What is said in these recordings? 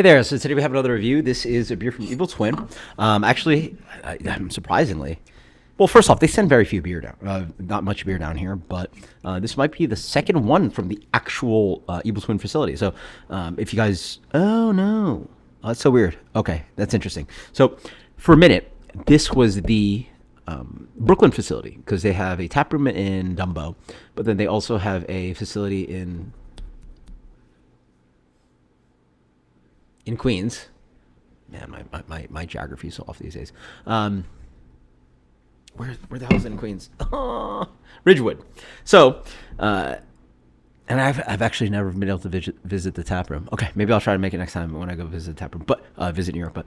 Hey there, so today we have another review. This is a beer from Evil Twin. Actually, surprisingly, well, first off, they send very few beer down, not much beer down here, but this might be the second one from the actual Evil Twin facility. So if you guys, oh no, that's so weird. Okay, that's interesting. So for a minute, this was the Brooklyn facility because they have a tap room in Dumbo, but then they also have a facility in Queens. Man, my geography is so off these days. Where the hell is it in Queens? Ridgewood. So, and I've actually never been able to visit the tap room. Okay, maybe I'll try to make it next time when I go visit the tap room, but visit New York. But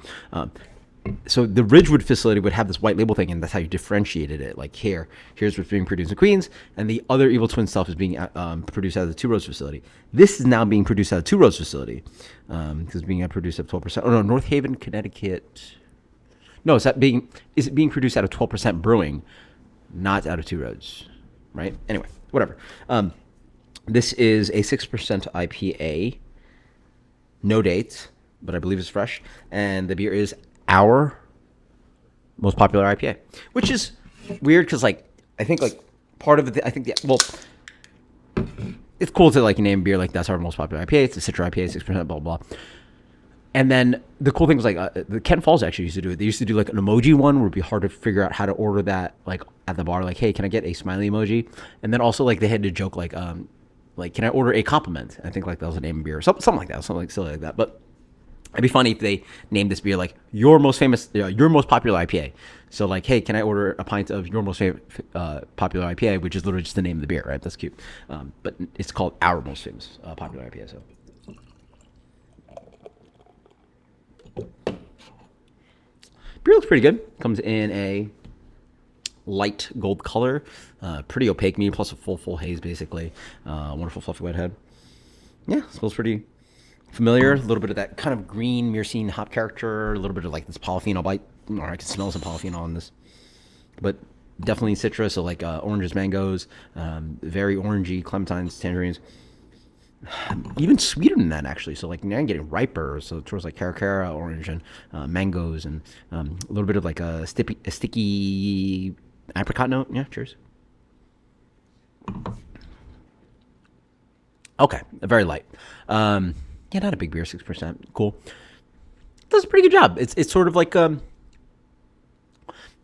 so the Ridgewood facility would have this white label thing, and that's how you differentiated it. Like here's what's being produced in Queens, and the other Evil Twin stuff is being produced out of the Two Roads facility. This is now being produced out of Two Roads facility because it's being produced at 12%. Oh no, North Haven, Connecticut. No, is it being produced out of 12% brewing, not out of Two Roads, right? Anyway, whatever. This is a 6% IPA, no date, but I believe it's fresh, and the beer is our most popular IPA, which is weird because I think part of it, it's cool to name beer like that's our most popular IPA. It's a Citra IPA, 6%, blah blah. And then the cool thing was the Kent Falls actually used to do it. They used to do an emoji one where it'd be hard to figure out how to order that at the bar. Hey, can I get a smiley emoji? And then also they had to joke can I order a compliment? I think that was the name of beer, something like that, something silly like that. But it'd be funny if they named this beer your most popular IPA. So hey, can I order a pint of your most popular IPA, which is literally just the name of the beer, right? That's cute. But it's called our most famous popular IPA. So beer looks pretty good. Comes in a light gold color, pretty opaque me, plus a full haze basically. Wonderful fluffy white head. Yeah, smells pretty familiar. A little bit of that kind of green myrcene hop character. A little bit of this polyphenol bite. Or I can smell some polyphenol in this, but definitely citrus. So oranges, mangoes, very orangey, clementines, tangerines. Even sweeter than that actually. So now I'm getting riper. So towards caracara orange and mangoes and a little bit of a sticky apricot note. Yeah, cheers. Okay, very light. Yeah, not a big beer, 6%. Cool. Does a pretty good job. It's sort of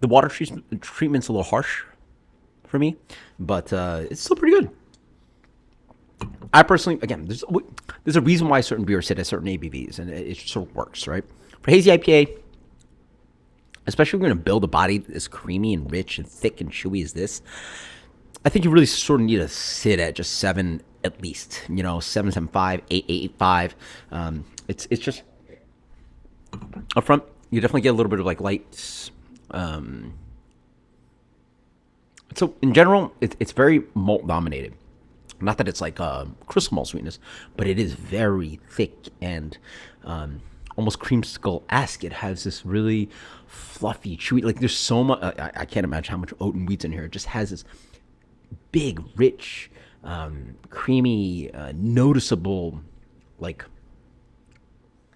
the water treatment's a little harsh for me, but it's still pretty good. I personally, again, there's a reason why certain beers sit at certain ABVs, and it sort of works, right? For Hazy IPA, especially if we're going to build a body as creamy and rich and thick and chewy as this, I think you really sort of need to sit at just 7 at least, 7.75, 8.85. It's just up front, you definitely get a little bit of light. So in general, it's very malt dominated. Not that it's crystal malt sweetness, but it is very thick and almost creamsicle-esque. It has this really fluffy, chewy. There's so much. I can't imagine how much oat and wheat's in here. It just has this big, rich, creamy, noticeable,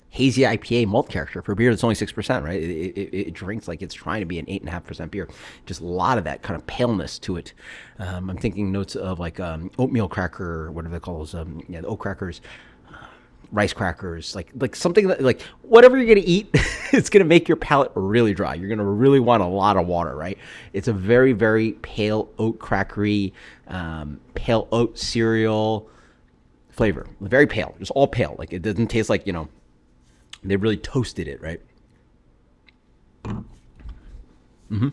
hazy IPA malt character for a beer that's only 6%, right? It drinks like it's trying to be an 8.5% beer. Just a lot of that kind of paleness to it. I'm thinking notes of oatmeal cracker, whatever they call those, the oat crackers, rice crackers, something that whatever you're gonna eat, it's gonna make your palate really dry. You're gonna really want a lot of water, right? It's a very, very pale oat crackery, pale oat cereal flavor. Very pale, just all pale. It doesn't taste they really toasted it, right? Mm-hmm.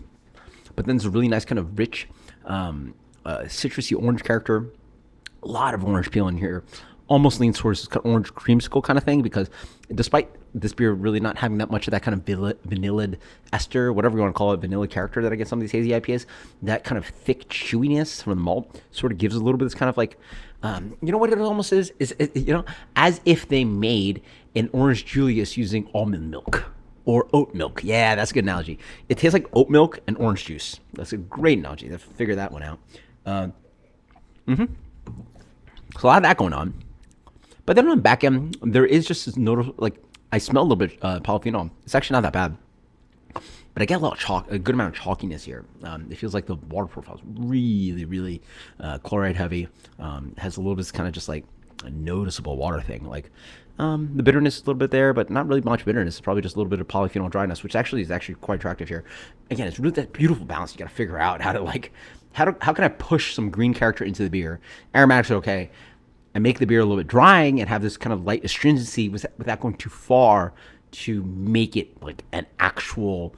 But then there's a really nice kind of rich, citrusy orange character. A lot of orange peel in here. Almost leans towards this kind of orange creamsicle kind of thing because despite this beer really not having that much of that kind of vanilla ester, whatever you want to call it, vanilla character that I get some of these hazy IPAs, that kind of thick chewiness from the malt sort of gives a little bit of this kind of you know what it almost is as if they made an Orange Julius using almond milk or oat milk. Yeah, that's a good analogy. It tastes like oat milk and orange juice. That's a great analogy. Let's figure that one out. So a lot of that going on. But then on the back end, there is just this noticeable, like, I smell a little bit polyphenol. It's actually not that bad. But I get a good amount of chalkiness here. It feels like the water profile is really, really chloride heavy. Has a little bit kind of just like a noticeable water thing. Like the bitterness is a little bit there, but not really much bitterness. It's probably just a little bit of polyphenol dryness, which actually is quite attractive here. Again, it's really that beautiful balance. You got to figure out how to like, how can I push some green character into the beer? Aromatics are okay. And make the beer a little bit drying and have this kind of light astringency without going too far to make it like an actual,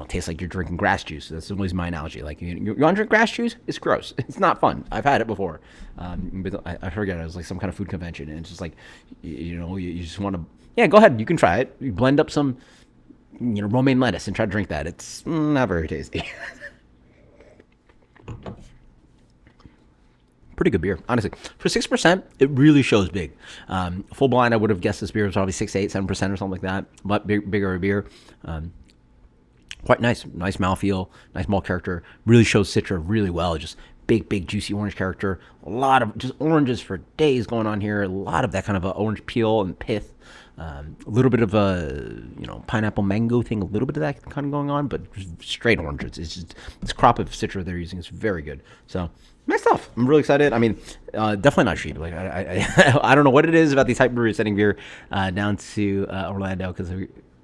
taste like you're drinking grass juice. That's always my analogy. Like, you want to drink grass juice? It's gross. It's not fun. I've had it before. But I forget. It was like some kind of food convention, and it's just like, you just want to. Yeah, go ahead. You can try it. You blend up some, romaine lettuce and try to drink that. It's not very tasty. Pretty good beer, honestly. For 6%, it really shows big. Full blind, I would have guessed this beer was probably 6, 8, 7% or something like that. But bigger beer. Quite nice mouthfeel, nice malt character. Really shows Citra really well. Just big, juicy orange character. A lot of just oranges for days going on here. A lot of that kind of orange peel and pith. A little bit of a pineapple mango thing. A little bit of that kind of going on, but just straight oranges. It's just this crop of Citra they're using is very good. So nice stuff. I'm really excited. I mean, definitely not cheap. Like I don't know what it is about these hype breweries sending beer down to Orlando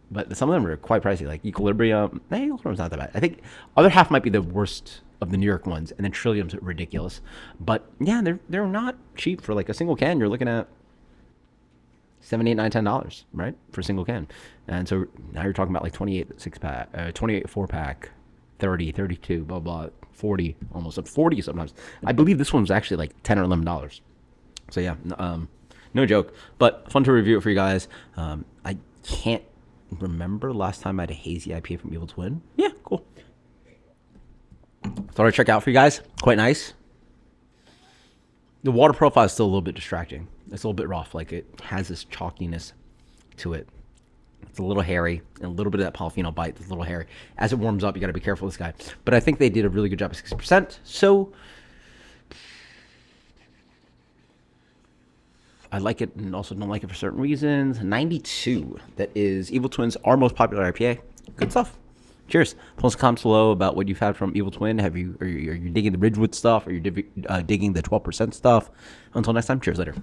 but some of them are quite pricey. Like Equilibrium, Equilibrium's not that bad. I think other half might be the worst of the New York ones, and then Trillium's ridiculous. But yeah, they're not cheap for like a single can. You're looking at $7, $8, $9, $10, right, for a single can. And so now you're talking about like 28 6-pack, 28 4-pack, 30, 32, blah blah, 40, almost up 40 sometimes. I believe this one was actually like $10 or $11. So yeah, no joke. But fun to review it for you guys. I can't remember last time I had a hazy IPA from Evil Twin. Yeah, cool. Thought I'd check out for you guys. Quite nice. The water profile is still a little bit distracting. It's a little bit rough. Like it has this chalkiness to it. It's a little hairy and a little bit of that polyphenol bite. It's a little hairy. As it warms up, you got to be careful with this guy. But I think they did a really good job at 6%. So I like it and also don't like it for certain reasons. 92. That is Evil Twin's our most popular IPA. Good stuff. Cheers. Post comments below about what you've had from Evil Twin. Are you digging the Ridgewood stuff? Are you digging the 12% stuff? Until next time, cheers later.